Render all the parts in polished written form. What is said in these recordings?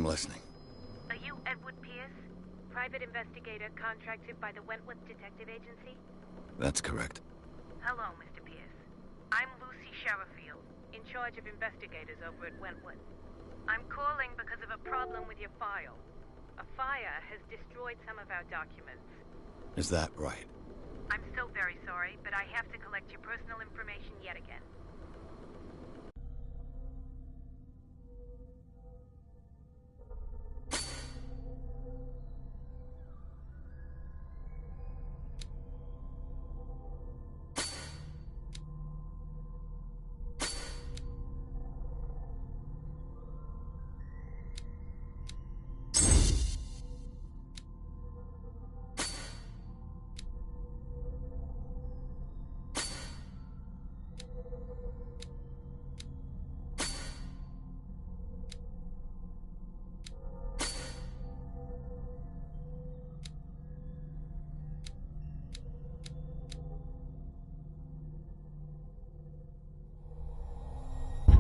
I'm listening. Are you Edward Pierce? Private investigator contracted by the Wentworth Detective Agency? That's correct. Hello, Mr. Pierce. I'm Lucy Sherifield, in charge of investigators over at Wentworth. I'm calling because of a problem with your file. A fire has destroyed some of our documents. Is that right? I'm so very sorry, but I have to collect your personal information yet again.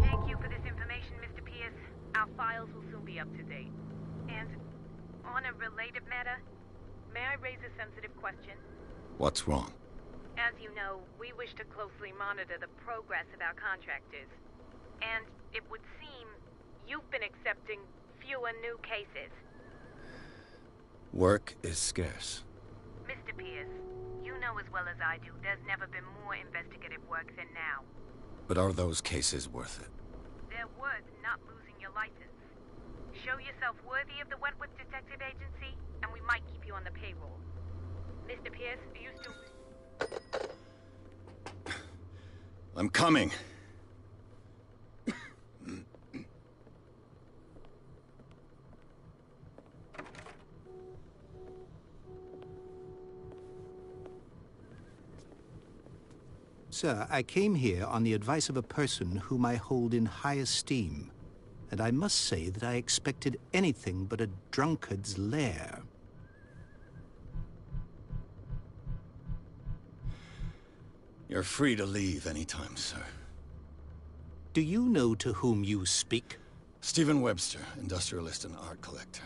Thank you for this information, Mr. Pierce. Our files will soon be up to date. And on a related matter, may I raise a sensitive question? What's wrong? As you know, we wish to closely monitor the progress of our contractors. And it would seem you've been accepting fewer new cases. Work is scarce. Mr. Pierce, you know as well as I do there's never been more investigative work than now. But are those cases worth it? They're worth not losing your license. Show yourself worthy of the Wentworth Detective Agency, and we might keep you on the payroll. Mr. Pierce, are you still... I'm coming. Sir, I came here on the advice of a person whom I hold in high esteem, and I must say that I expected anything but a drunkard's lair. You're free to leave anytime, sir. Do you know to whom you speak? Stephen Webster, industrialist and art collector.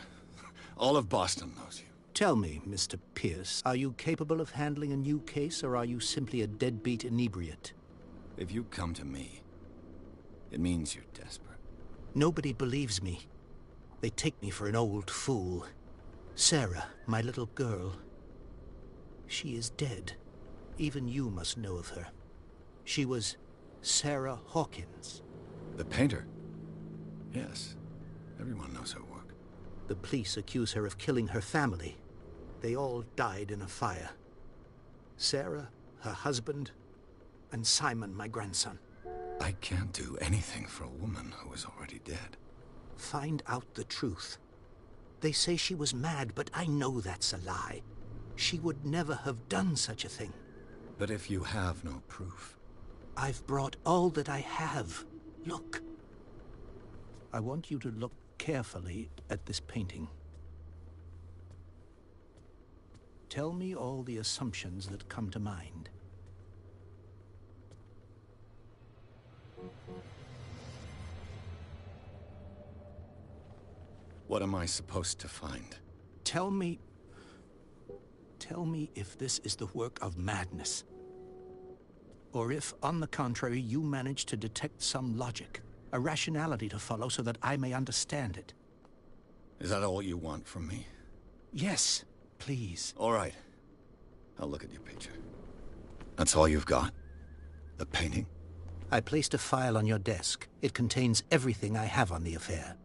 All of Boston knows you. Tell me, Mr. Pierce, are you capable of handling a new case, or are you simply a deadbeat inebriate? If you come to me, it means you're desperate. Nobody believes me. They take me for an old fool. Sarah, my little girl, she is dead. Even you must know of her. She was Sarah Hawkins. The painter? Yes. Everyone knows her work. The police accuse her of killing her family. They all died in a fire. Sarah, her husband, and Simon, my grandson. I can't do anything for a woman who is already dead. Find out the truth. They say she was mad, but I know that's a lie. She would never have done such a thing. But if you have no proof... I've brought all that I have. Look. I want you to look carefully at this painting. Tell me all the assumptions that come to mind. What am I supposed to find? Tell me if this is the work of madness. Or if, on the contrary, you manage to detect some logic, a rationality to follow so that I may understand it. Is that all you want from me? Yes, please. All right. I'll look at your picture. That's all you've got? The painting? I placed a file on your desk. It contains everything I have on the affair.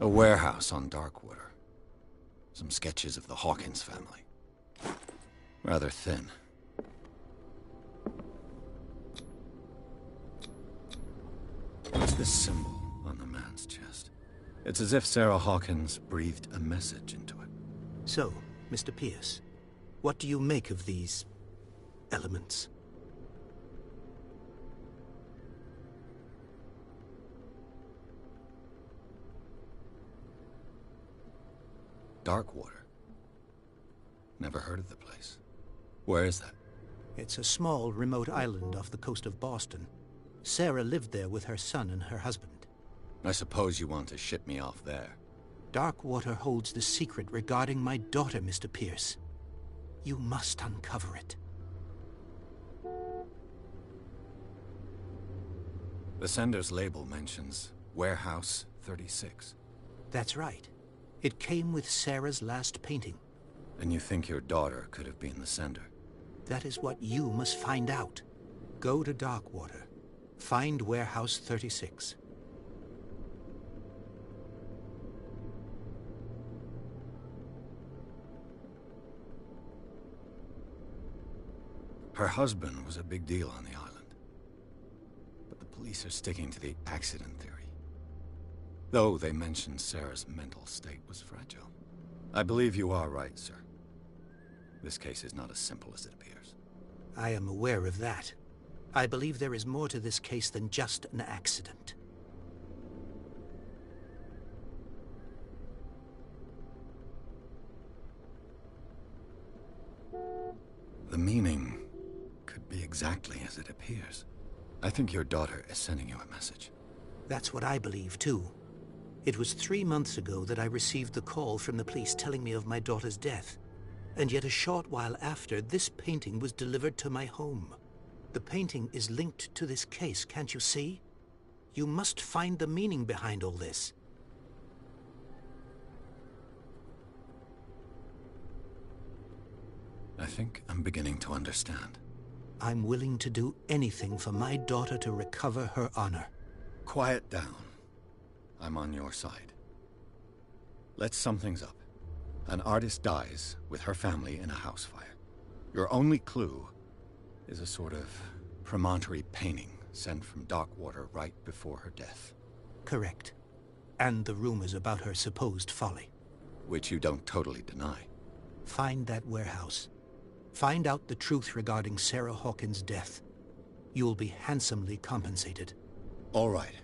A warehouse on Darkwater. Some sketches of the Hawkins family. Rather thin. What's this symbol on the man's chest? It's as if Sarah Hawkins breathed a message into it. So, Mr. Pierce, what do you make of these... elements? Darkwater. Never heard of the place. Where is that? It's a small, remote island off the coast of Boston. Sarah lived there with her son and her husband. I suppose you want to ship me off there. Darkwater holds the secret regarding my daughter, Mr. Pierce. You must uncover it. The sender's label mentions Warehouse 36. That's right. It came with Sarah's last painting. And you think your daughter could have been the sender? That is what you must find out. Go to Darkwater. Find Warehouse 36. Her husband was a big deal on the island. But the police are sticking to the accident theory. Though they mentioned Sarah's mental state was fragile. I believe you are right, sir. This case is not as simple as it appears. I am aware of that. I believe there is more to this case than just an accident. The meaning could be exactly as it appears. I think your daughter is sending you a message. That's what I believe, too. It was 3 months ago that I received the call from the police telling me of my daughter's death. And yet a short while after, this painting was delivered to my home. The painting is linked to this case, can't you see? You must find the meaning behind all this. I think I'm beginning to understand. I'm willing to do anything for my daughter to recover her honor. Quiet down. I'm on your side. Let's sum things up. An artist dies with her family in a house fire. Your only clue is a sort of promontory painting sent from Darkwater right before her death. Correct. And the rumors about her supposed folly. Which you don't totally deny. Find that warehouse. Find out the truth regarding Sarah Hawkins' death. You'll be handsomely compensated. All right.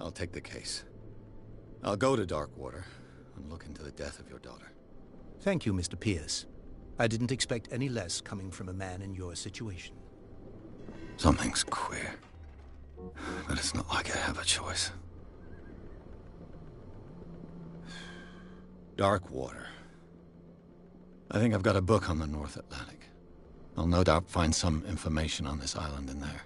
I'll take the case. I'll go to Darkwater and look into the death of your daughter. Thank you, Mr. Pierce. I didn't expect any less coming from a man in your situation. Something's queer. But it's not like I have a choice. Darkwater. I think I've got a book on the North Atlantic. I'll no doubt find some information on this island in there.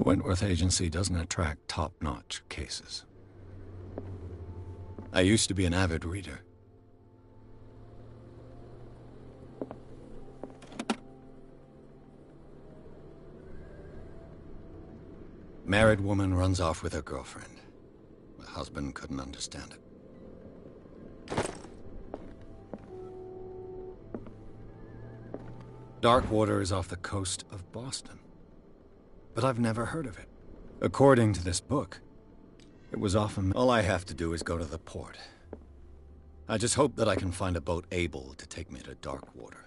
The Wentworth Agency doesn't attract top-notch cases. I used to be an avid reader. Married woman runs off with her girlfriend. The husband couldn't understand it. Darkwater is off the coast of Boston. But I've never heard of it. According to this book, it was often... All I have to do is go to the port. I just hope that I can find a boat able to take me to Darkwater.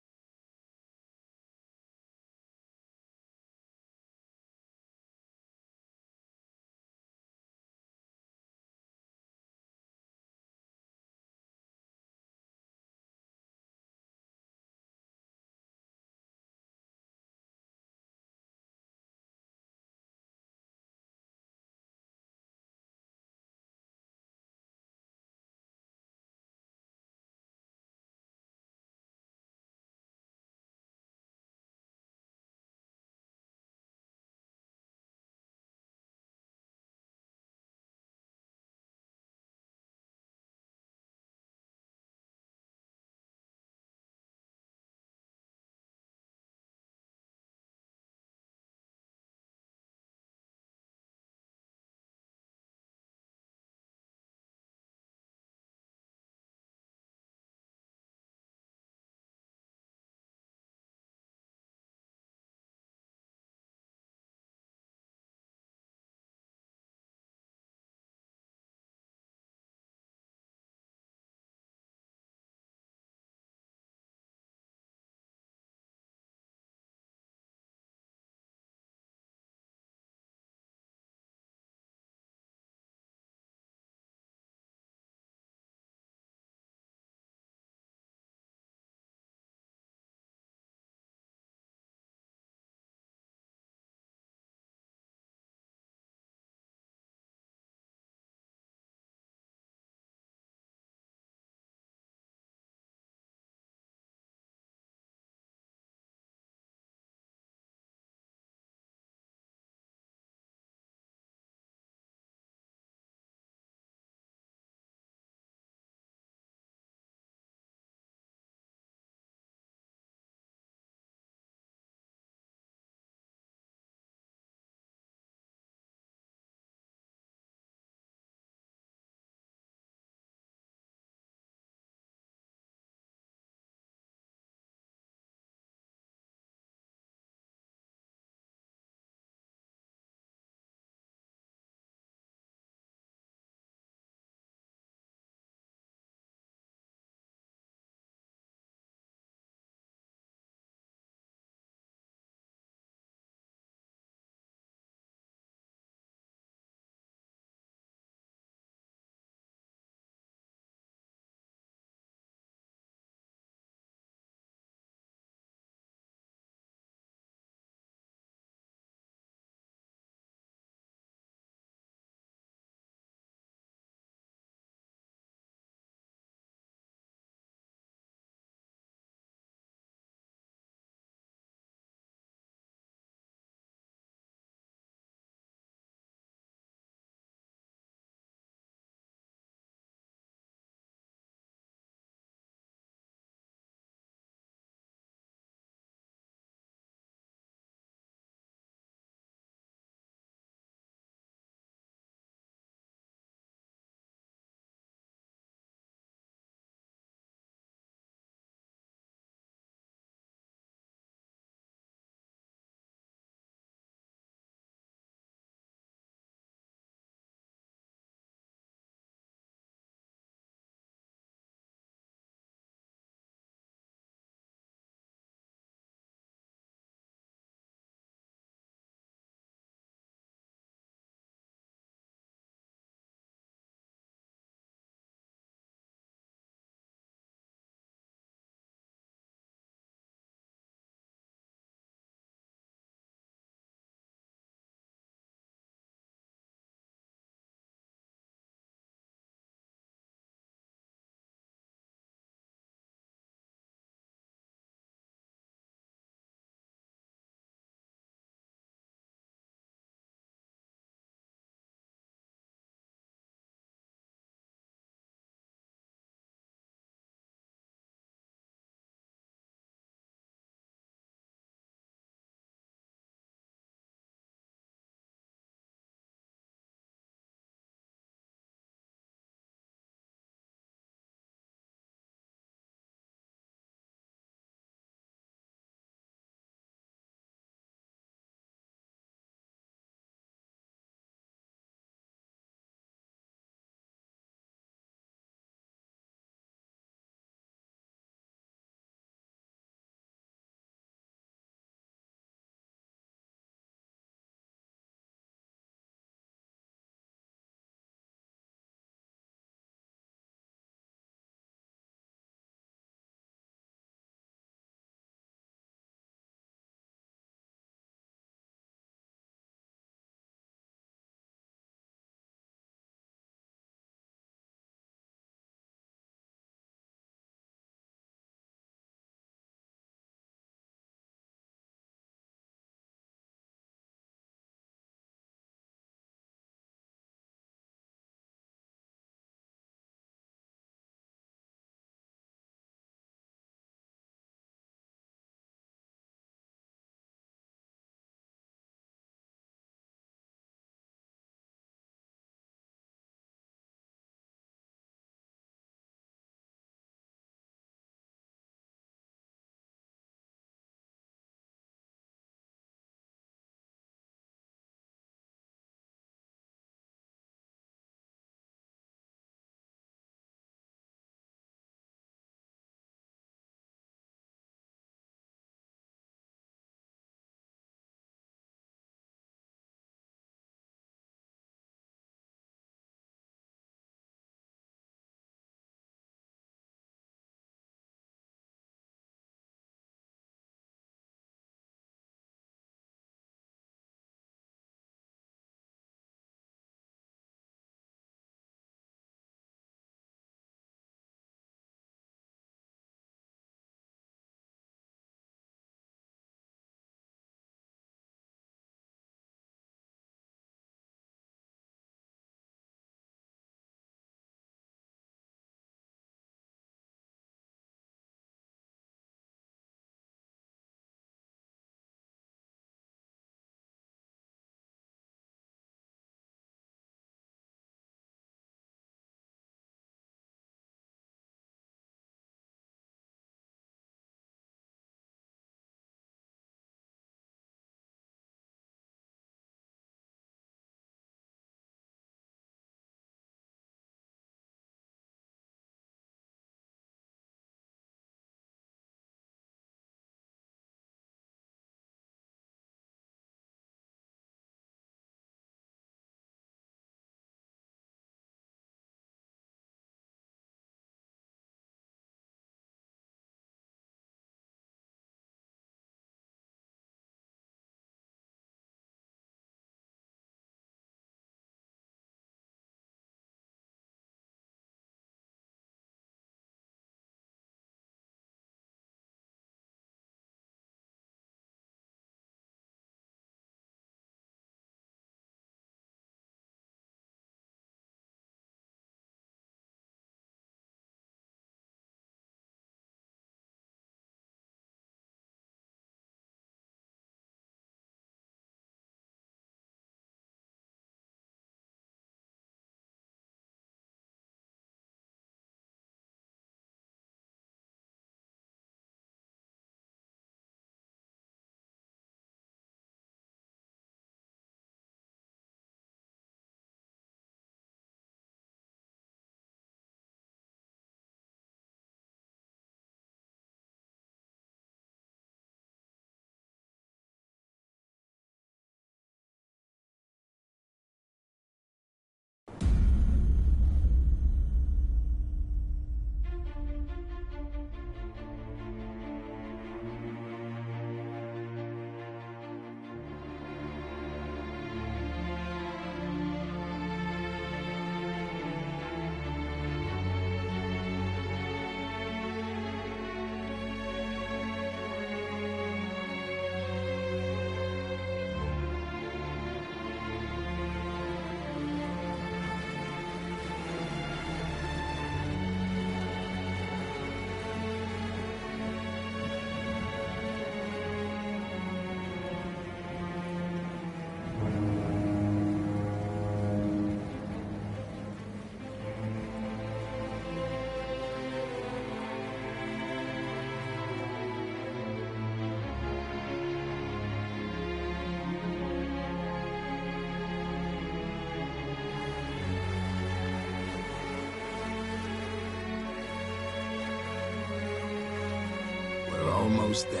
almost there.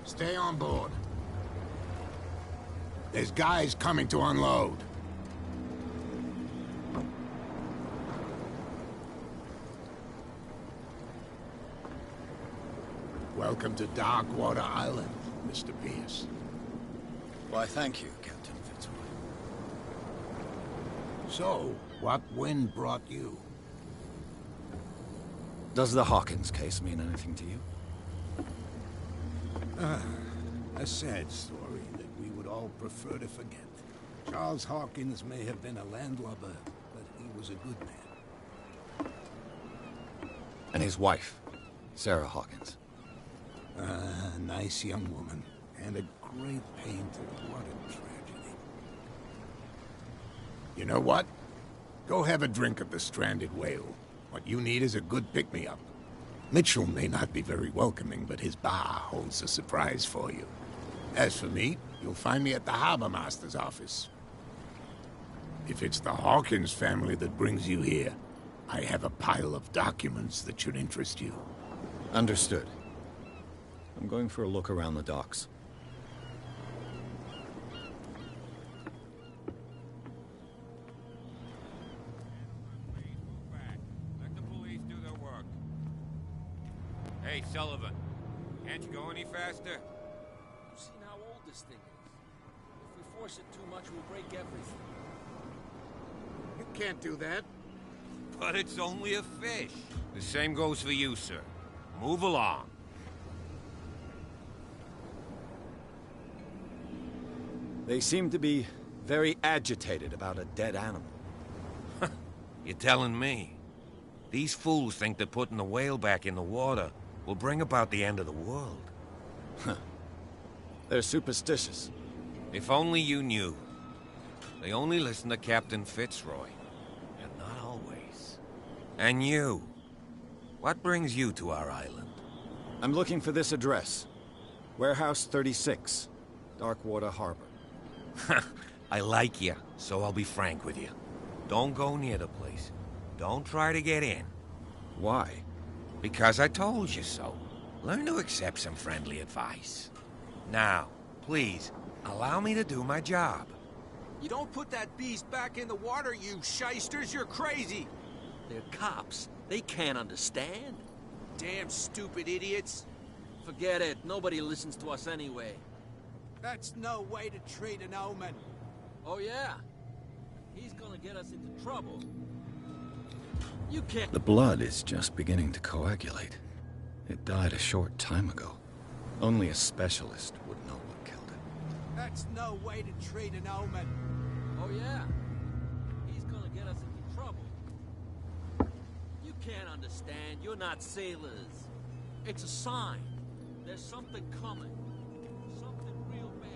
Stay on board. There's guys coming to unload. Welcome to Darkwater Island, Mr. Pierce. Why, thank you, Captain Fitzroy. So, what wind brought you? Does the Hawkins case mean anything to you? A sad story that we would all prefer to forget. Charles Hawkins may have been a landlubber, but he was a good man. And his wife, Sarah Hawkins. A nice young woman, and a great painter. What a tragedy. You know what? Go have a drink at the Stranded Whale. What you need is a good pick-me-up. Mitchell may not be very welcoming, but his bar holds a surprise for you. As for me, you'll find me at the Harbor Master's office. If it's the Hawkins family that brings you here, I have a pile of documents that should interest you. Understood. I'm going for a look around the docks. Let the police do their work. Hey, Sullivan. Can't you go any faster? You've seen how old this thing is. If we force it too much, we'll break everything. You can't do that. But it's only a fish. The same goes for you, sir. Move along. They seem to be very agitated about a dead animal. You're telling me? These fools think that putting the whale back in the water will bring about the end of the world. They're superstitious. If only you knew. They only listen to Captain Fitzroy. And not always. And you. What brings you to our island? I'm looking for this address. Warehouse 36, Darkwater Harbor. I like you, so I'll be frank with you. Don't go near the place. Don't try to get in. Why? Because I told you so. Learn to accept some friendly advice. Now, please, allow me to do my job. You don't put that beast back in the water, you shysters! You're crazy! They're cops. They can't understand. Damn stupid idiots. Forget it. Nobody listens to us anyway. That's no way to treat an omen. Oh, yeah? He's gonna get us into trouble. You can't... The blood is just beginning to coagulate. It died a short time ago. Only a specialist would know what killed it. That's no way to treat an omen. Oh, yeah? He's gonna get us into trouble. You can't understand. You're not sailors. It's a sign. There's something coming. Something real bad.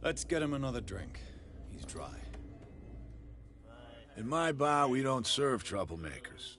Let's get him another drink. He's dry. In my bar, we don't serve troublemakers.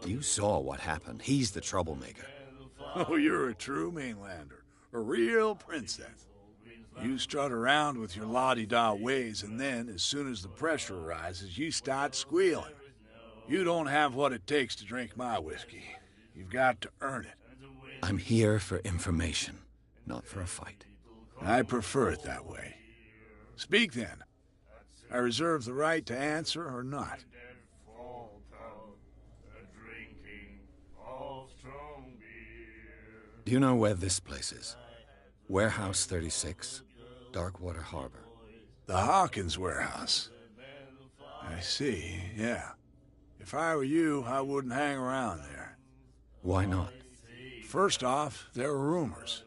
You saw what happened. He's the troublemaker. Oh, you're a true mainlander. A real princess. You strut around with your la-di-da ways, and then, as soon as the pressure arises, you start squealing. You don't have what it takes to drink my whiskey. You've got to earn it. I'm here for information, not for a fight. I prefer it that way. Speak then. I reserve the right to answer or not. Do you know where this place is? Warehouse 36, Darkwater Harbor. The Hawkins warehouse. I see, yeah. If I were you, I wouldn't hang around there. Why not? First off, there are rumors.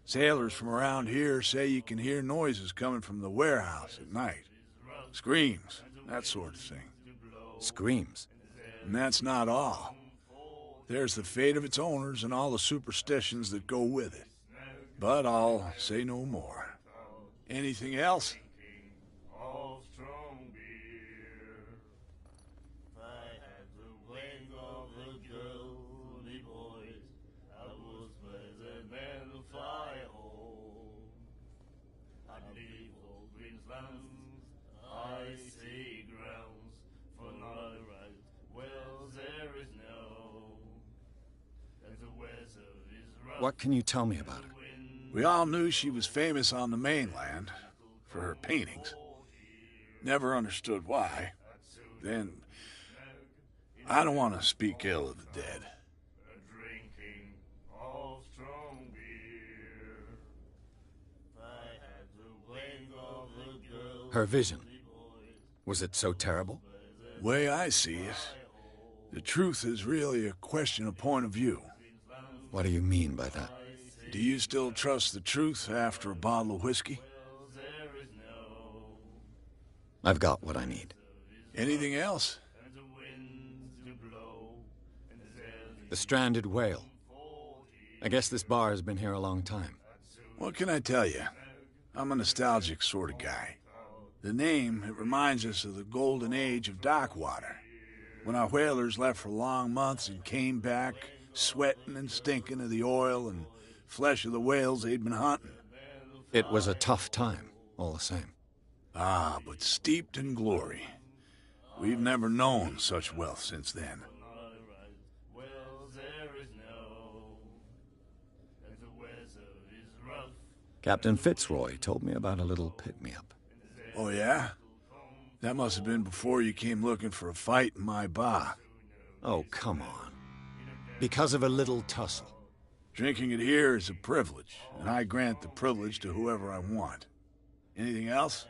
Sailors from around here say you can hear noises coming from the warehouse at night. Screams, that sort of thing. Screams? And that's not all. There's the fate of its owners and all the superstitions that go with it. But I'll say no more. Anything else? What can you tell me about her? We all knew she was famous on the mainland for her paintings. Never understood why. Then, I don't want to speak ill of the dead. Her vision. Was it so terrible? Way I see it, the truth is really a question of point of view. What do you mean by that? Do you still trust the truth after a bottle of whiskey? I've got what I need. Anything else? The stranded whale. I guess this bar has been here a long time. What can I tell you? I'm a nostalgic sort of guy. The name, it reminds us of the golden age of Darkwater, when our whalers left for long months and came back sweating and stinking of the oil and flesh of the whales they'd been hunting. It was a tough time, all the same. Ah, but steeped in glory. We've never known such wealth since then. Captain Fitzroy told me about a little pick-me-up. Oh, yeah? That must have been before you came looking for a fight in my bar. Oh, come on. Because of a little tussle. Drinking it here is a privilege, and I grant the privilege to whoever I want. Anything else?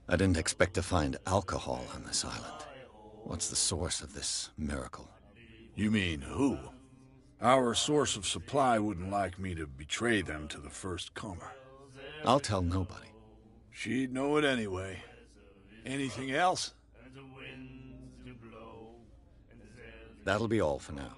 I didn't expect to find alcohol on this island. What's the source of this miracle? You mean who? Our source of supply wouldn't like me to betray them to the first comer. I'll tell nobody. She'd know it anyway. Anything else? That'll be all for now.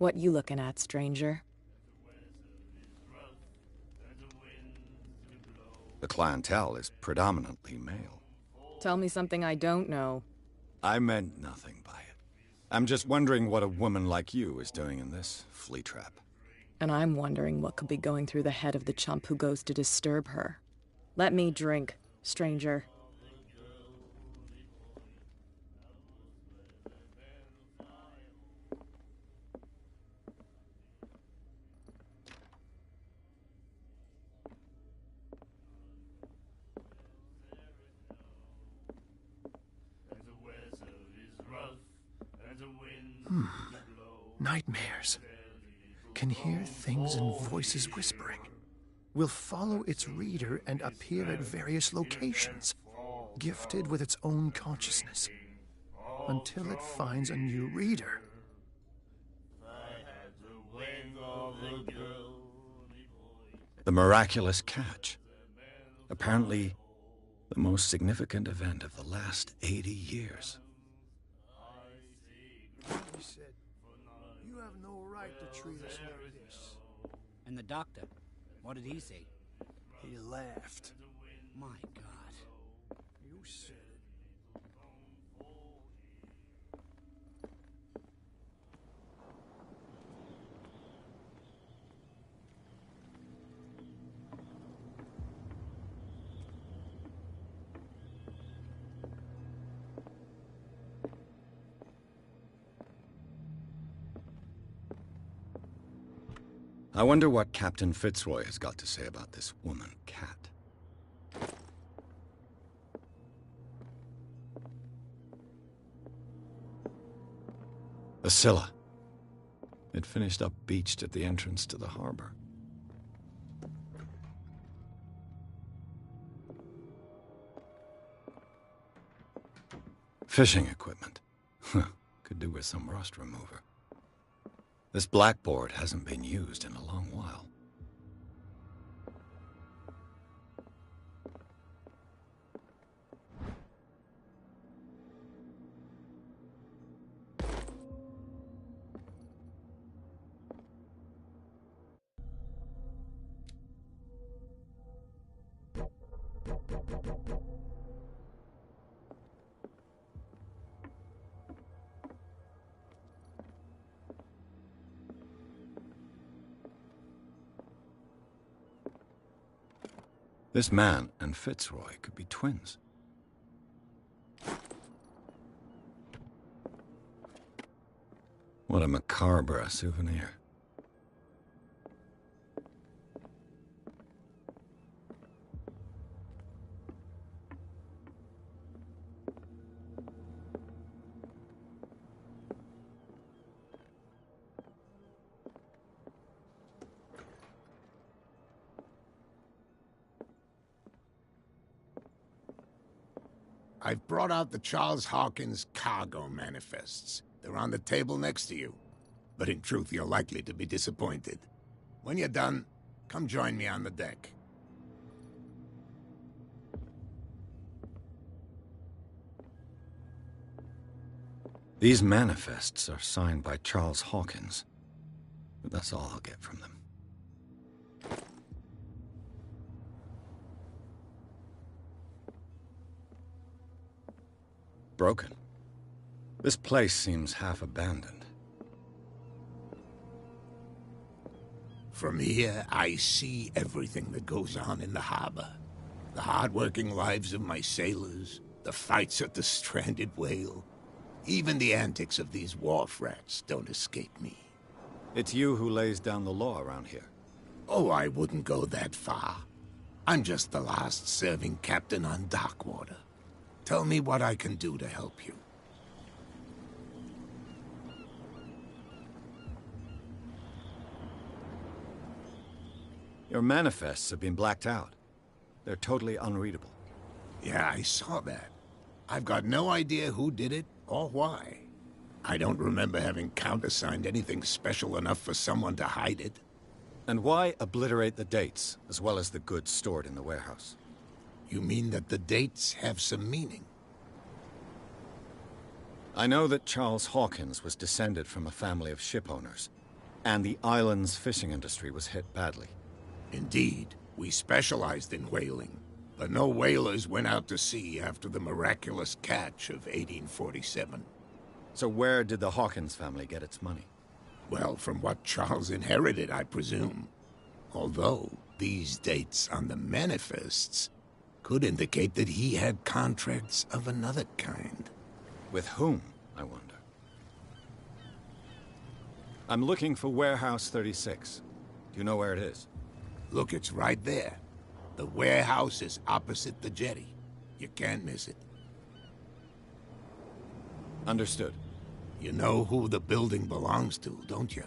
What you looking at, stranger? clientele is predominantly male. Tell me something I don't know. I meant nothing by it. I'm just wondering what a woman like you is doing in this flea trap. And I'm wondering what could be going through the head of the chump who goes to disturb her. Let me drink, stranger. Nightmares. Can hear things and voices whispering. Will follow its reader and appear at various locations, gifted with its own consciousness, until it finds a new reader. The miraculous catch. Apparently, the most significant event of the last 80 years. He said, "You have no right to treat us like this." And the doctor, what did he say? He laughed. My God. You said it. I wonder what Captain Fitzroy has got to say about this woman cat. The Scylla. It finished up beached at the entrance to the harbor. Fishing equipment. Could do with some rust remover. This blackboard hasn't been used in a long while. This man and Fitzroy could be twins. What a macabre souvenir. I've brought out the Charles Hawkins cargo manifests. They're on the table next to you. But in truth, you're likely to be disappointed. When you're done, come join me on the deck. These manifests are signed by Charles Hawkins, but that's all I'll get from them. Broken. This place seems half abandoned. From here, I see everything that goes on in the harbor. The hard-working lives of my sailors, the fights at the stranded whale. Even the antics of these wharf rats don't escape me. It's you who lays down the law around here. Oh, I wouldn't go that far. I'm just the last serving captain on Darkwater. Tell me what I can do to help you. Your manifests have been blacked out. They're totally unreadable. Yeah, I saw that. I've got no idea who did it or why. I don't remember having countersigned anything special enough for someone to hide it. And why obliterate the dates, as well as the goods stored in the warehouse? You mean that the dates have some meaning? I know that Charles Hawkins was descended from a family of ship owners, and the island's fishing industry was hit badly. Indeed, we specialized in whaling, But no whalers went out to sea after the miraculous catch of 1847. So where did the Hawkins family get its money? Well, from what Charles inherited, I presume. Although, these dates on the manifests could indicate that he had contracts of another kind. With whom, I wonder? I'm looking for Warehouse 36. Do you know where it is? Look, it's right there. The warehouse is opposite the jetty. You can't miss it. Understood. You know who the building belongs to, don't you?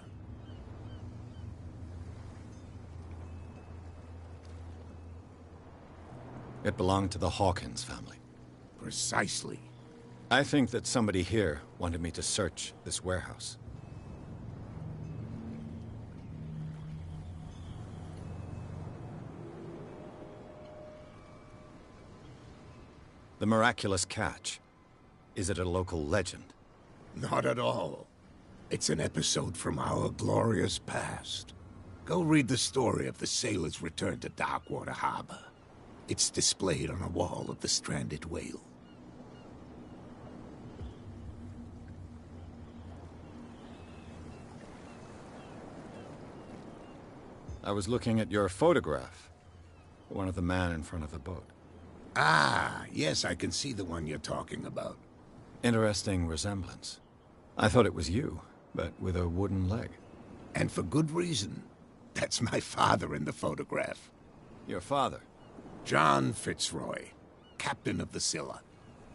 It belonged to the Hawkins family. Precisely. I think that somebody here wanted me to search this warehouse. The miraculous catch. Is it a local legend? Not at all. It's an episode from our glorious past. Go read the story of the sailor's return to Darkwater Harbor. It's displayed on a wall of the Stranded Whale. I was looking at your photograph. One of the man in front of the boat. Ah, yes, I can see the one you're talking about. Interesting resemblance. I thought it was you, but with a wooden leg. And for good reason. That's my father in the photograph. Your father? John Fitzroy, captain of the Scylla.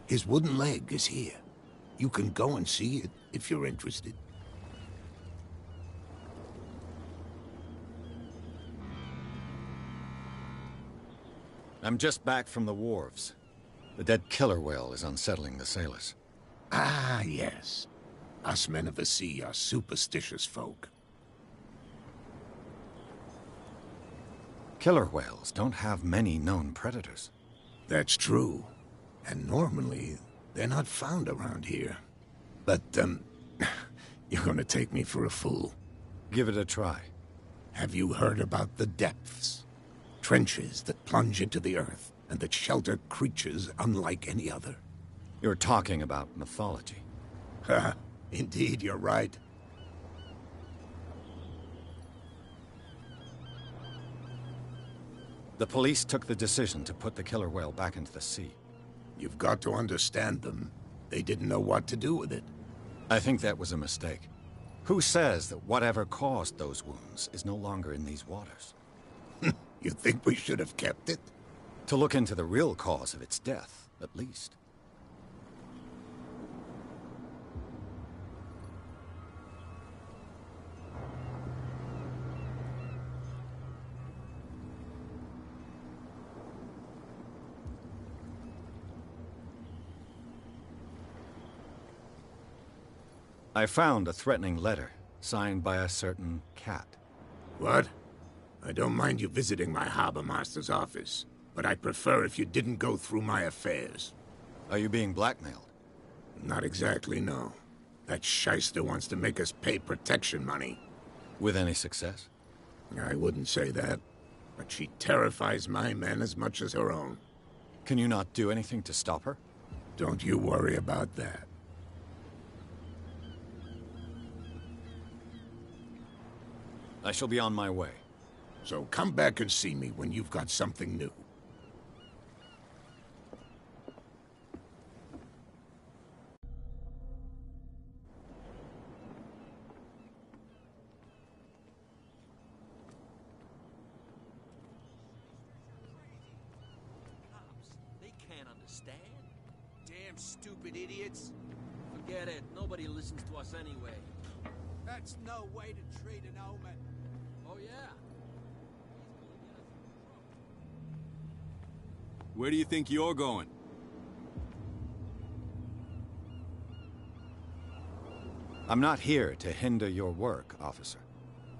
His wooden leg is here. You can go and see it if you're interested. I'm just back from the wharves. The dead killer whale is unsettling the sailors. Ah, yes. Us men of the sea are superstitious folk. Killer whales don't have many known predators. That's true. And normally, they're not found around here. But, you're gonna take me for a fool. Give it a try. Have you heard about the depths? Trenches that plunge into the earth, and that shelter creatures unlike any other. You're talking about mythology. Ha! Indeed, you're right. The police took the decision to put the killer whale back into the sea. You've got to understand them. They didn't know what to do with it. I think that was a mistake. Who says that whatever caused those wounds is no longer in these waters? You think we should have kept it? To look into the real cause of its death, at least. I found a threatening letter, signed by a certain cat. What? I don't mind you visiting my harbor master's office, but I'd prefer if you didn't go through my affairs. Are you being blackmailed? Not exactly, no. That shyster wants to make us pay protection money. With any success? I wouldn't say that, but she terrifies my men as much as her own. Can you not do anything to stop her? Don't you worry about that. I shall be on my way. So come back and see me when you've got something new. Cops, they can't understand. Damn stupid idiots. Forget it. Nobody listens to us anyway. That's no way to treat an omen. Oh, yeah. Where do you think you're going? I'm not here to hinder your work, officer.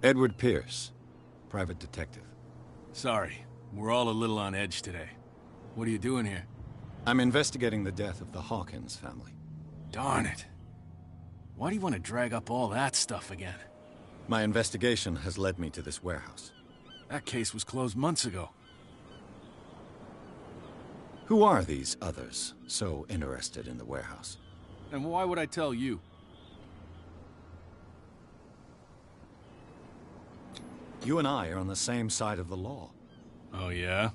Edward Pierce, private detective. Sorry, we're all a little on edge today. What are you doing here? I'm investigating the death of the Hawkins family. Darn it. Why do you want to drag up all that stuff again? My investigation has led me to this warehouse. That case was closed months ago. Who are these others so interested in the warehouse? And why would I tell you? You and I are on the same side of the law. Oh, yeah?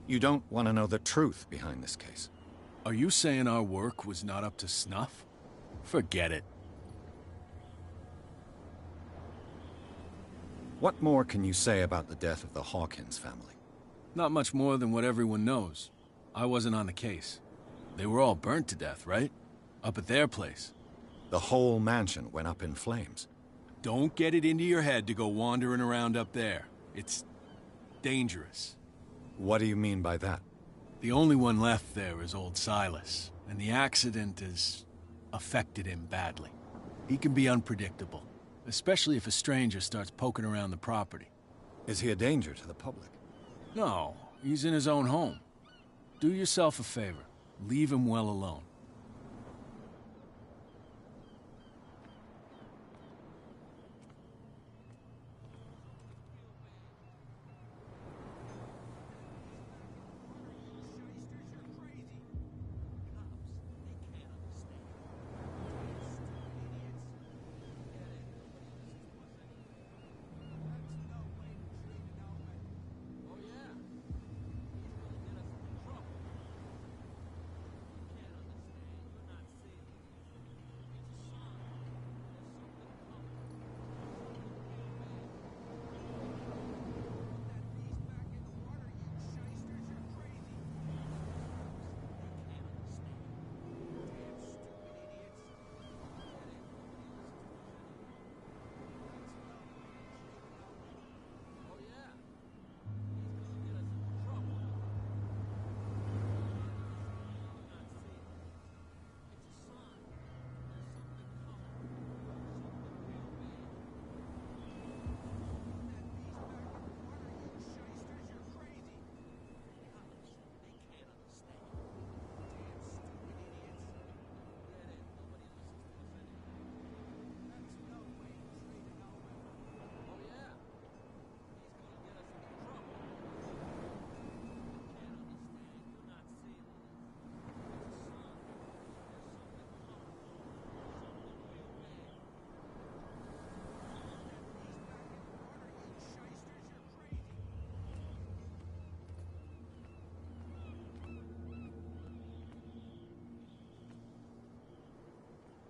You don't want to know the truth behind this case. Are you saying our work was not up to snuff? Forget it. What more can you say about the death of the Hawkins family? Not much more than what everyone knows. I wasn't on the case. They were all burnt to death, right? Up at their place. The whole mansion went up in flames. Don't get it into your head to go wandering around up there. It's dangerous. What do you mean by that? The only one left there is old Silas, and the accident has affected him badly. He can be unpredictable, especially if a stranger starts poking around the property. Is he a danger to the public? No, he's in his own home. Do yourself a favor. Leave him well alone.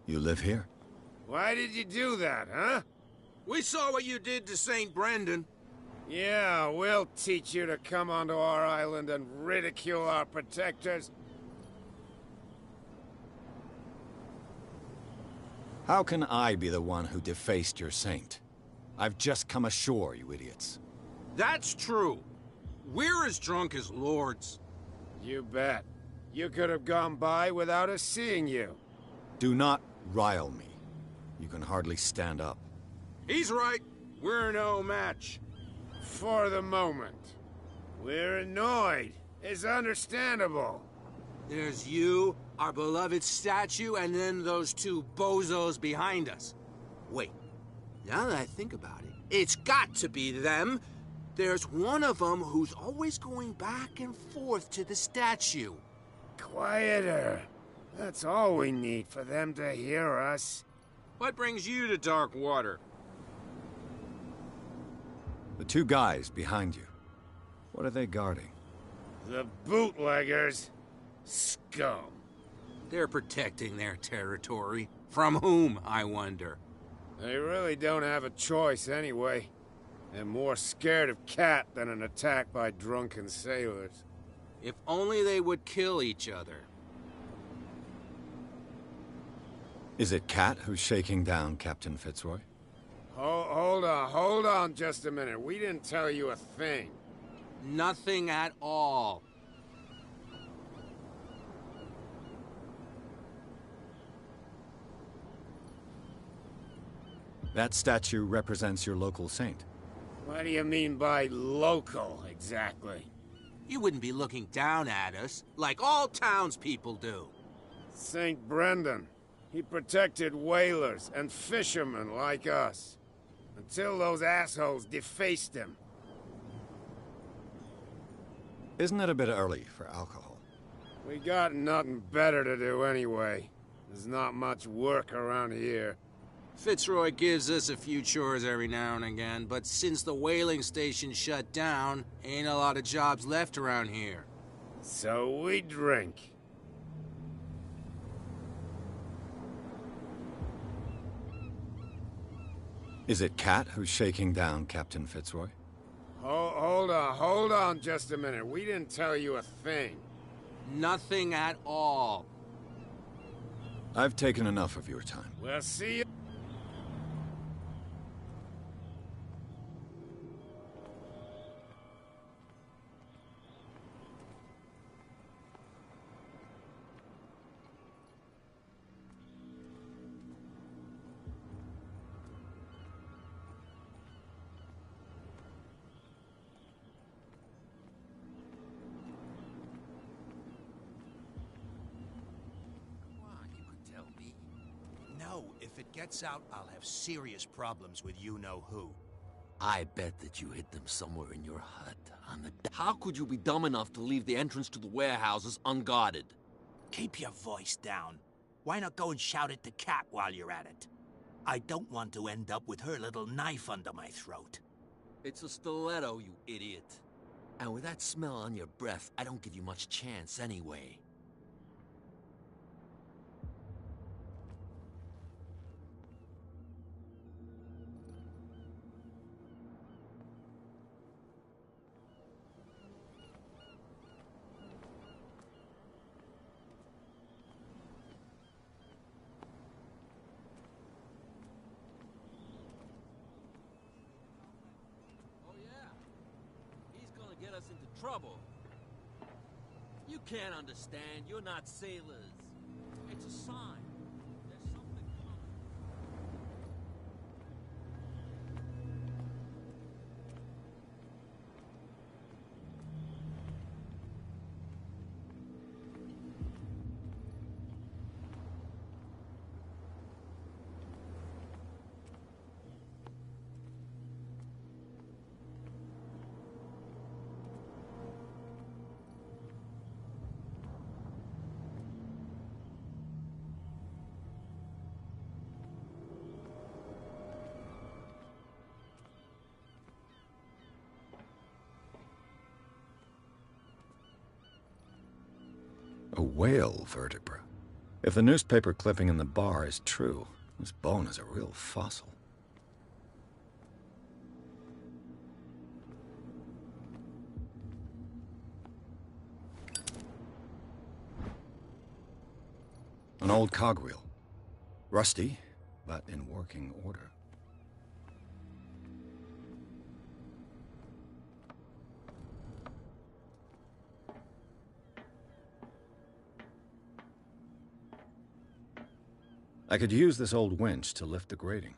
You live here? Why did you do that, huh? We saw what you did to St. Brendan. Yeah, we'll teach you to come onto our island and ridicule our protectors. How can I be the one who defaced your saint? I've just come ashore, you idiots. That's true. We're as drunk as lords. You bet. You could have gone by without us seeing you. Do not rile me. You can hardly stand up. He's right. We're no match. For the moment. We're annoyed. It's understandable. There's you, our beloved statue, and then those two bozos behind us. Wait, now that I think about it, it's got to be them. There's one of them who's always going back and forth to the statue. Quieter. That's all we need for them to hear us. What brings you to Dark Water? The two guys behind you. What are they guarding? The bootleggers. Scum. They're protecting their territory. From whom, I wonder? They really don't have a choice anyway. They're more scared of Cat than an attack by drunken sailors. If only they would kill each other. Is it Cat who's shaking down Captain Fitzroy? Hold on just a minute. We didn't tell you a thing. Nothing at all. That statue represents your local saint. What do you mean by local, exactly? You wouldn't be looking down at us, like all townspeople do. St. Brendan. He protected whalers and fishermen like us. Until those assholes defaced him. Isn't it a bit early for alcohol? We got nothing better to do anyway. There's not much work around here. Fitzroy gives us a few chores every now and again, but since the whaling station shut down, ain't a lot of jobs left around here. So we drink. Is it Kat who's shaking down Captain Fitzroy? Hold on just a minute. We didn't tell you a thing. Nothing at all. I've taken enough of your time. We'll see you. No, if it gets out, I'll have serious problems with you-know-who. I bet that you hid them somewhere in your hut on the... How could you be dumb enough to leave the entrance to the warehouses unguarded? Keep your voice down. Why not go and shout at the cat while you're at it? I don't want to end up with her little knife under my throat. It's a stiletto, you idiot. And with that smell on your breath, I don't give you much chance anyway. Get us into trouble. You can't understand. You're not sailors. It's a sign. There's something coming. A whale vertebra. If the newspaper clipping in the bar is true, this bone is a real fossil. An old cogwheel. Rusty, but in working order. I could use this old winch to lift the grating.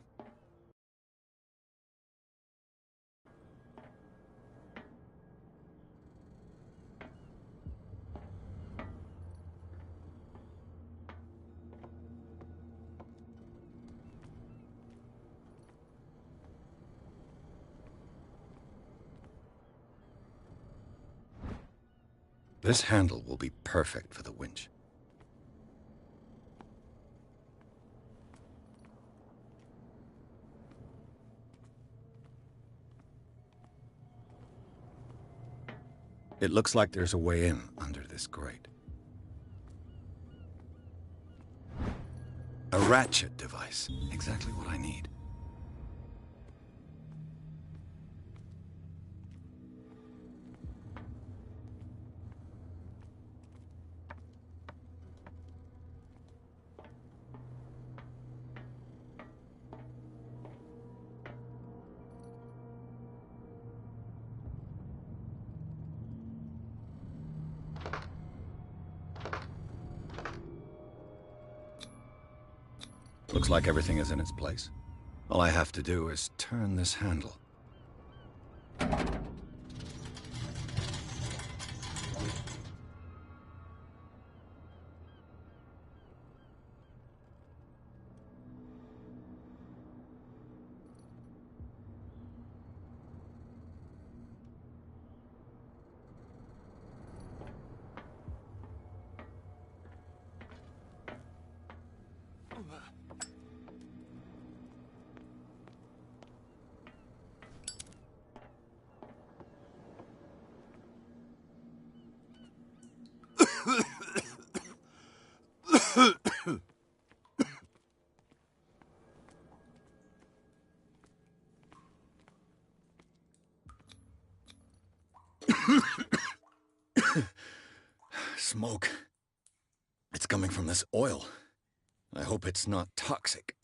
This handle will be perfect for the winch. It looks like there's a way in under this grate. A ratchet device. Exactly what I need. Looks like everything is in its place. All I have to do is turn this handle. smoke. It's coming from this oil. I hope it's not toxic.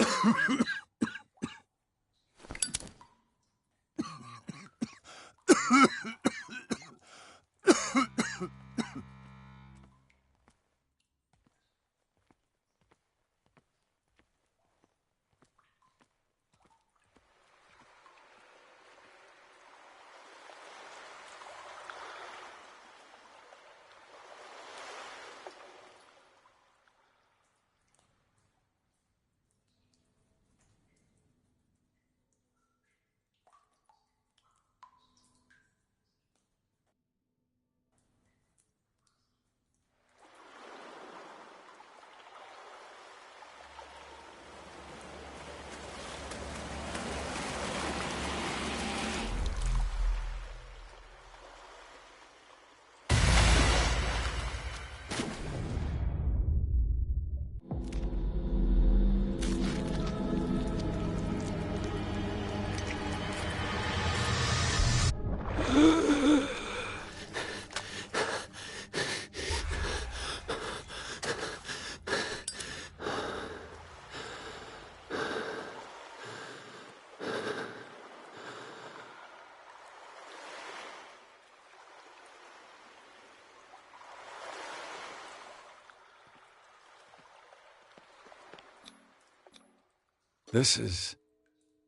This is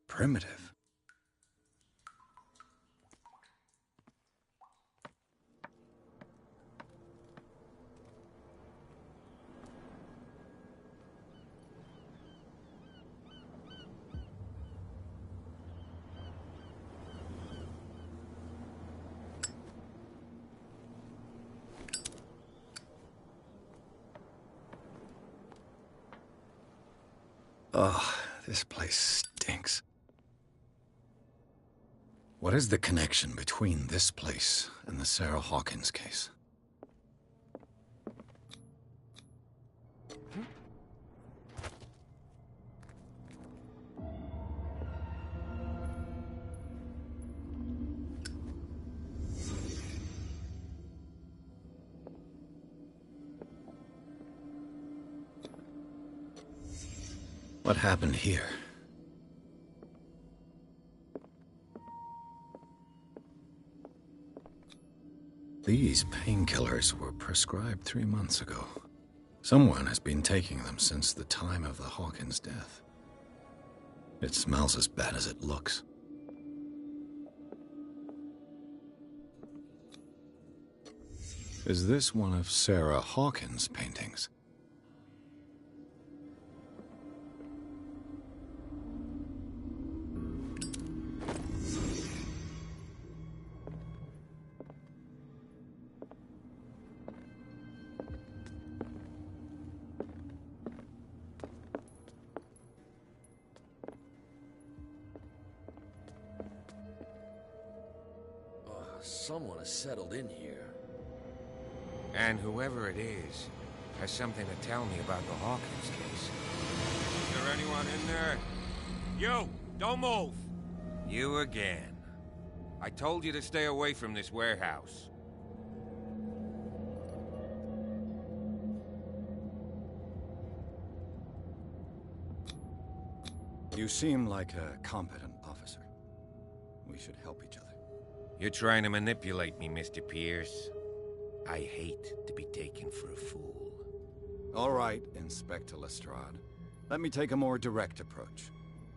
primitive. Ugh, this place stinks. What is the connection between this place and the Sarah Hawkins case? What happened here? These painkillers were prescribed 3 months ago. Someone has been taking them since the time of the Hawkins death. It smells as bad as it looks. Is this one of Sarah Hawkins' paintings? Someone has settled in here. And whoever it is has something to tell me about the Hawkins case. Is there anyone in there? You! Don't move! You again. I told you to stay away from this warehouse. You seem like a competent officer. We should help each other. You're trying to manipulate me, Mr. Pierce. I hate to be taken for a fool. All right, Inspector Lestrade. Let me take a more direct approach.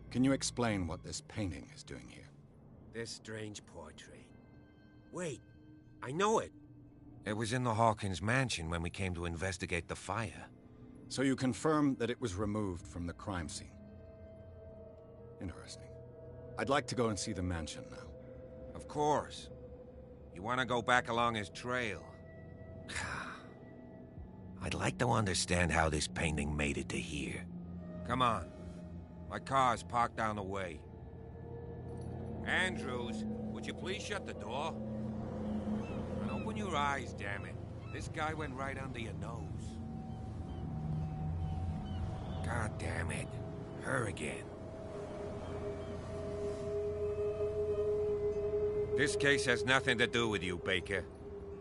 Can you explain what this painting is doing here? This strange portrait. Wait, I know it. It was in the Hawkins mansion when we came to investigate the fire. So you confirm that it was removed from the crime scene? Interesting. I'd like to go and see the mansion now. Of course. You want to go back along his trail? I'd like to understand how this painting made it to here. Come on. My car's parked down the way. Andrews, would you please shut the door? And open your eyes, damn it. This guy went right under your nose. God damn it. Her again. This case has nothing to do with you, Baker.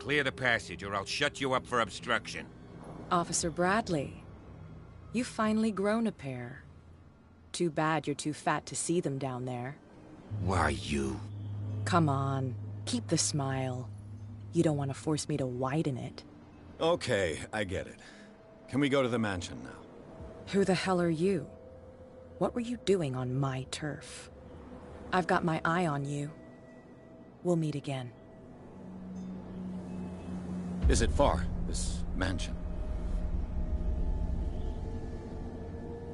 Clear the passage, or I'll shut you up for obstruction. Officer Bradley, you've finally grown a pair. Too bad you're too fat to see them down there. Why, you... Come on, keep the smile. You don't want to force me to widen it. Okay, I get it. Can we go to the mansion now? Who the hell are you? What were you doing on my turf? I've got my eye on you. We'll meet again. Is it far, this mansion?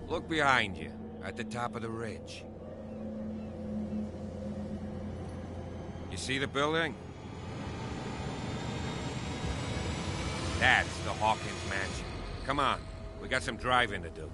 Look behind you, at the top of the ridge. You see the building? That's the Hawkins mansion. Come on, we got some driving to do.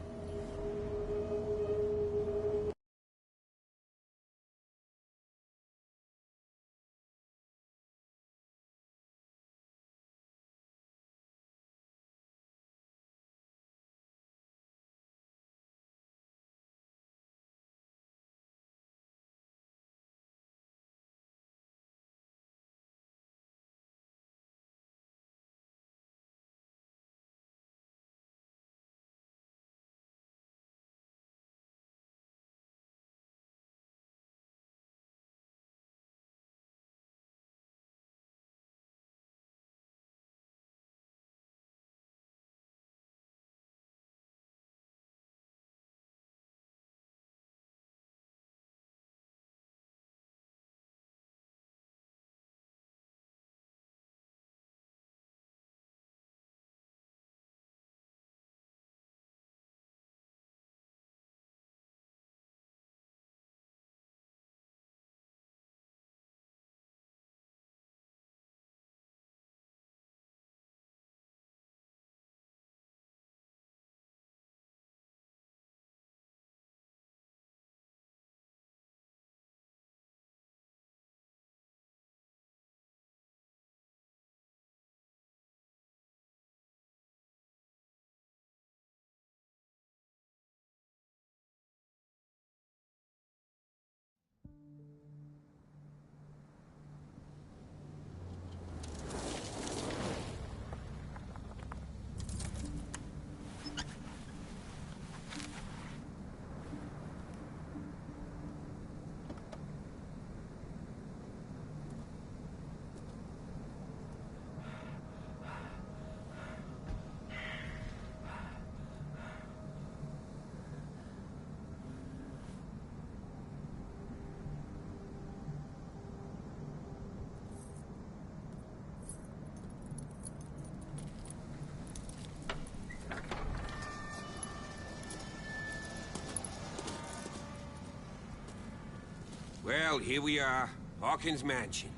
Well, here we are. Hawkins Mansion.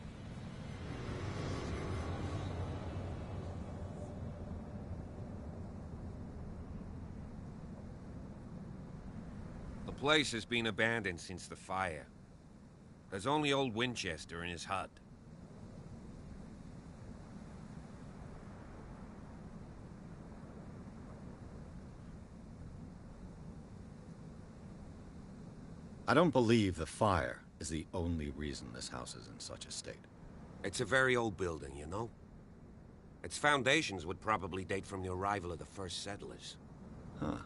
The place has been abandoned since the fire. There's only old Winchester in his hut. I don't believe the fire is the only reason this house is in such a state. It's a very old building, you know? Its foundations would probably date from the arrival of the first settlers. Huh.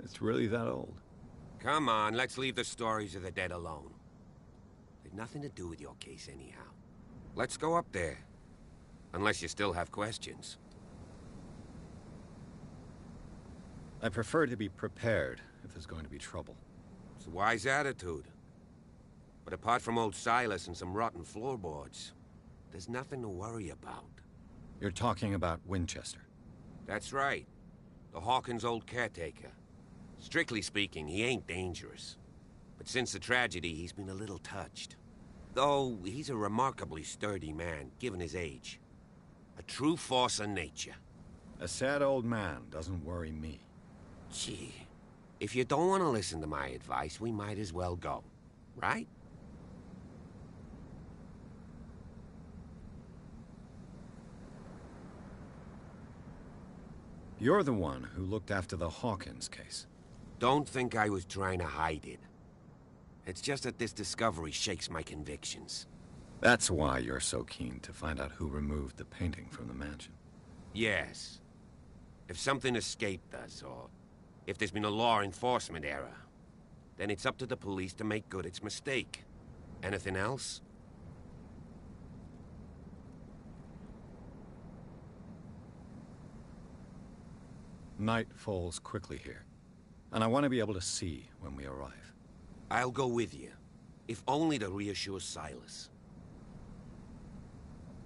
It's really that old. Come on, let's leave the stories of the dead alone. They've nothing to do with your case anyhow. Let's go up there. Unless you still have questions. I prefer to be prepared if there's going to be trouble. It's a wise attitude. But apart from old Silas and some rotten floorboards, there's nothing to worry about. You're talking about Winchester? That's right. The Hawkins' old caretaker. Strictly speaking, he ain't dangerous. But since the tragedy, he's been a little touched. Though, he's a remarkably sturdy man, given his age. A true force of nature. A sad old man doesn't worry me. Gee, if you don't want to listen to my advice, we might as well go. Right? You're the one who looked after the Hawkins case. Don't think I was trying to hide it. It's just that this discovery shakes my convictions. That's why you're so keen to find out who removed the painting from the mansion. Yes. If something escaped us, or if there's been a law enforcement error, then it's up to the police to make good its mistake. Anything else? Night falls quickly here, and I want to be able to see when we arrive. I'll go with you, if only to reassure Silas.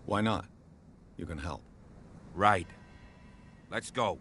Why not? You can help. Right. Let's go.